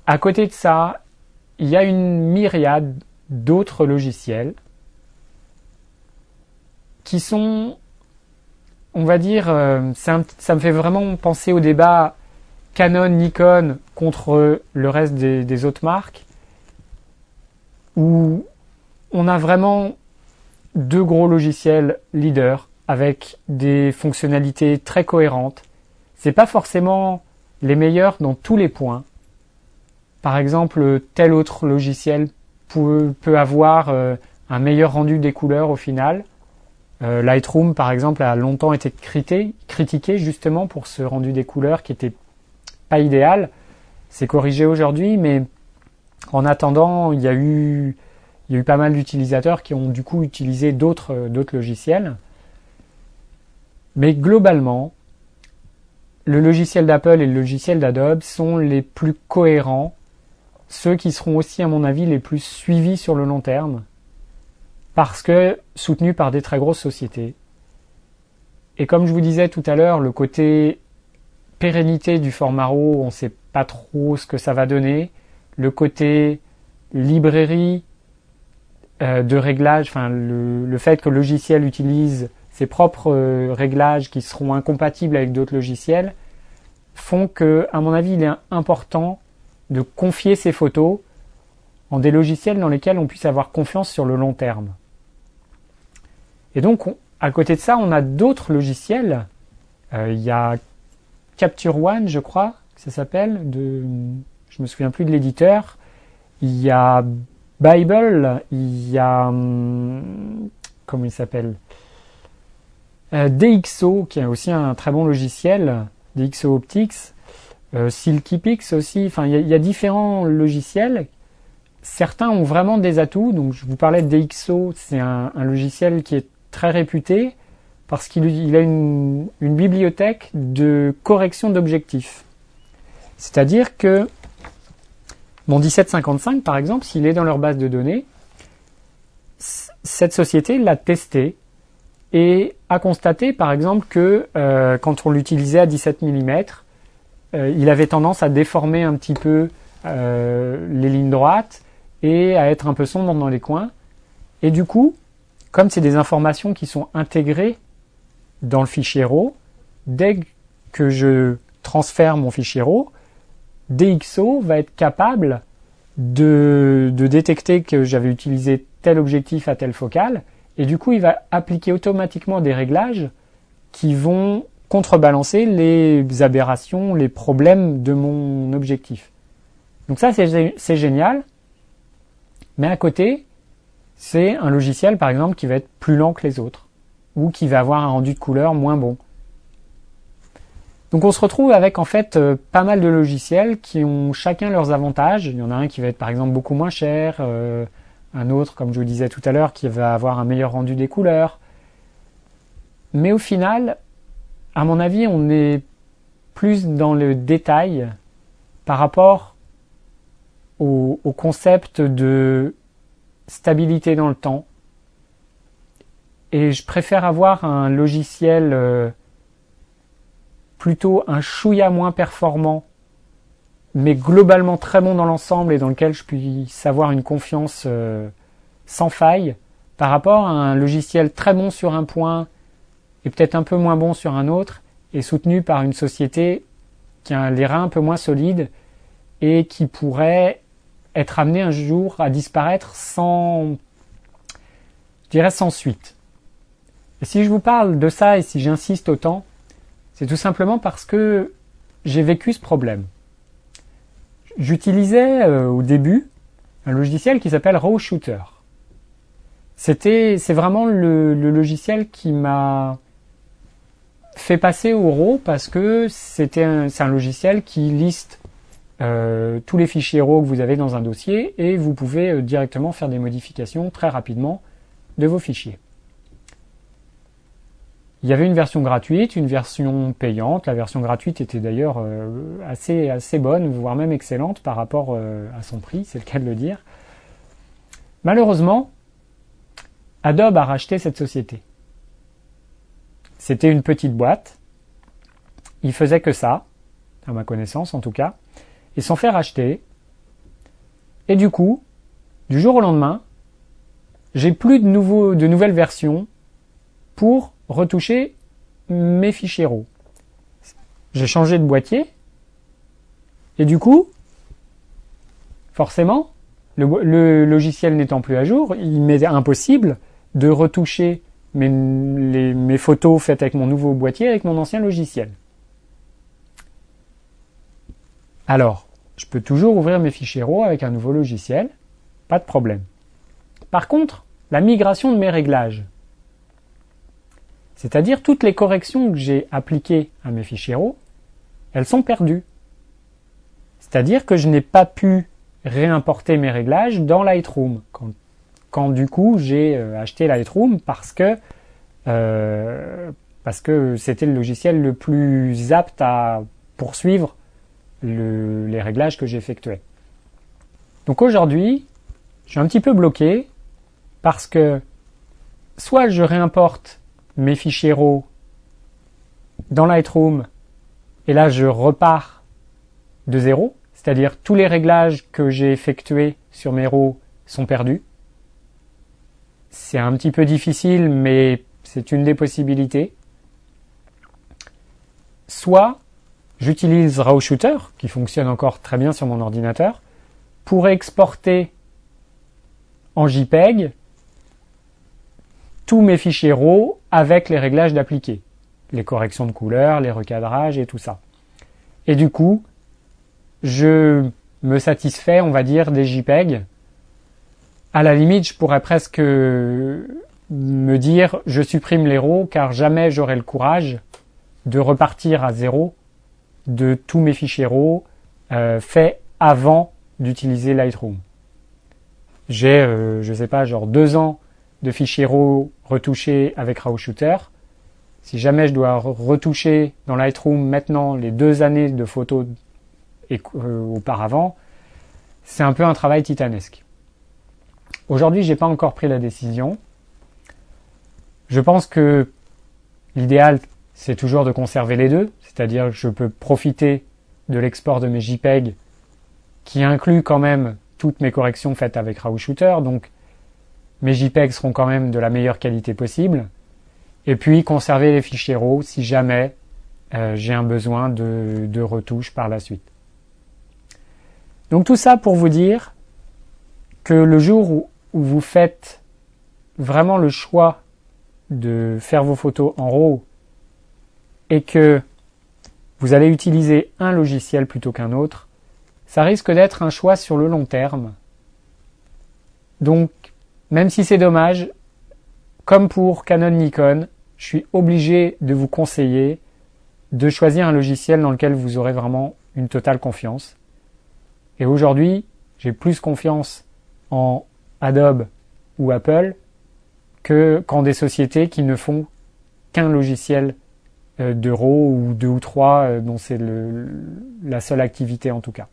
À côté de ça, il y a une myriade d'autres logiciels qui sont, on va dire, ça me fait vraiment penser au débat Canon, Nikon contre le reste des autres marques, où on a vraiment deux gros logiciels leaders avec des fonctionnalités très cohérentes. C'est pas forcément les meilleurs dans tous les points. Par exemple, tel autre logiciel peut avoir un meilleur rendu des couleurs au final. Lightroom, par exemple, a longtemps été critiqué justement pour ce rendu des couleurs qui était pas idéal. C'est corrigé aujourd'hui, mais en attendant, il y a eu pas mal d'utilisateurs qui ont du coup utilisé d'autres logiciels. Mais globalement, le logiciel d'Apple et le logiciel d'Adobe sont les plus cohérents, ceux qui seront aussi, à mon avis, les plus suivis sur le long terme, parce que soutenus par des très grosses sociétés. Et comme je vous disais tout à l'heure, le côté pérennité du format RAW, on ne sait pas trop ce que ça va donner. Le côté librairie de réglage, enfin le fait que le logiciel utilise ses propres réglages qui seront incompatibles avec d'autres logiciels, font que, à mon avis, il est important de confier ces photos en des logiciels dans lesquels on puisse avoir confiance sur le long terme. Et donc, à côté de ça, on a d'autres logiciels. Il y a Capture One, je crois, que ça s'appelle. Je me souviens plus de l'éditeur. Il y a Bible. Il y a comment il s'appelle, DxO, qui est aussi un très bon logiciel. DxO Optics. Silkypix aussi. Enfin, il y a différents logiciels. Certains ont vraiment des atouts. Donc, je vous parlais de DxO. C'est un logiciel qui est très réputé parce qu'il a une bibliothèque de correction d'objectifs. C'est-à-dire que mon 1755, par exemple, s'il est dans leur base de données, cette société l'a testé et a constaté, par exemple, que quand on l'utilisait à 17 mm, il avait tendance à déformer un petit peu les lignes droites et à être un peu sombre dans les coins. Et du coup, comme c'est des informations qui sont intégrées dans le fichier RAW, dès que je transfère mon fichier RAW, DxO va être capable de détecter que j'avais utilisé tel objectif à telle focale, et du coup il va appliquer automatiquement des réglages qui vont contrebalancer les aberrations, les problèmes de mon objectif. Donc ça c'est génial, mais à côté, c'est un logiciel par exemple qui va être plus lent que les autres, ou qui va avoir un rendu de couleur moins bon. Donc on se retrouve avec en fait pas mal de logiciels qui ont chacun leurs avantages. Il y en a un qui va être par exemple beaucoup moins cher, un autre, comme je vous disais tout à l'heure, qui va avoir un meilleur rendu des couleurs. Mais au final, à mon avis, on est plus dans le détail par rapport au concept de stabilité dans le temps. Et je préfère avoir un logiciel plutôt un chouïa moins performant, mais globalement très bon dans l'ensemble et dans lequel je puisse avoir une confiance sans faille, par rapport à un logiciel très bon sur un point et peut-être un peu moins bon sur un autre, et soutenu par une société qui a les reins un peu moins solides et qui pourrait être amenée un jour à disparaître sans suite. Et si je vous parle de ça et si j'insiste autant, c'est tout simplement parce que j'ai vécu ce problème. J'utilisais au début un logiciel qui s'appelle RAW Shooter. C'est vraiment le logiciel qui m'a fait passer au RAW parce que c'est un logiciel qui liste tous les fichiers RAW que vous avez dans un dossier et vous pouvez directement faire des modifications très rapidement de vos fichiers. Il y avait une version gratuite, une version payante. La version gratuite était d'ailleurs assez bonne, voire même excellente par rapport à son prix, c'est le cas de le dire. Malheureusement, Adobe a racheté cette société. C'était une petite boîte. Ils faisaient que ça, à ma connaissance en tout cas. Ils se sont fait racheter. Et du coup, du jour au lendemain, j'ai plus de nouvelles versions pour retoucher mes fichiers RAW. J'ai changé de boîtier et du coup, forcément, le logiciel n'étant plus à jour, il m'est impossible de retoucher mes photos faites avec mon nouveau boîtier avec mon ancien logiciel. Alors, je peux toujours ouvrir mes fichiers RAW avec un nouveau logiciel, pas de problème. Par contre, la migration de mes réglages, c'est-à-dire toutes les corrections que j'ai appliquées à mes fichiers RAW, elles sont perdues. C'est-à-dire que je n'ai pas pu réimporter mes réglages dans Lightroom quand du coup j'ai acheté Lightroom parce que c'était le logiciel le plus apte à poursuivre les réglages que j'effectuais. Donc aujourd'hui, je suis un petit peu bloqué parce que soit je réimporte mes fichiers RAW dans Lightroom et là je repars de zéro, c'est-à-dire tous les réglages que j'ai effectués sur mes RAW sont perdus. C'est un petit peu difficile, mais c'est une des possibilités. Soit j'utilise RAW Shooter, qui fonctionne encore très bien sur mon ordinateur, pour exporter en JPEG tous mes fichiers RAW avec les réglages d'appliquer, les corrections de couleurs, les recadrages et tout ça. Et du coup, je me satisfais, on va dire, des JPEG. À la limite, je pourrais presque me dire je supprime les RAW car jamais j'aurai le courage de repartir à zéro de tous mes fichiers RAW faits avant d'utiliser Lightroom. J'ai, je sais pas, genre 2 ans de fichiers RAW retouchés avec RAW Shooter. Si jamais je dois retoucher dans Lightroom maintenant les 2 années de photos auparavant, c'est un peu un travail titanesque. Aujourd'hui, j'ai pas encore pris la décision. Je pense que l'idéal, c'est toujours de conserver les deux, c'est-à-dire que je peux profiter de l'export de mes JPEG qui inclut quand même toutes mes corrections faites avec RAW Shooter, donc mes JPEG seront quand même de la meilleure qualité possible, et puis conserver les fichiers RAW si jamais j'ai un besoin de retouche par la suite. Donc tout ça pour vous dire que le jour où vous faites vraiment le choix de faire vos photos en RAW et que vous allez utiliser un logiciel plutôt qu'un autre, ça risque d'être un choix sur le long terme. Donc, même si c'est dommage, comme pour Canon Nikon, je suis obligé de vous conseiller de choisir un logiciel dans lequel vous aurez vraiment une totale confiance. Et aujourd'hui, j'ai plus confiance en Adobe ou Apple qu'en des sociétés qui ne font qu'un logiciel de RAW ou 2 ou 3 dont c'est la seule activité en tout cas.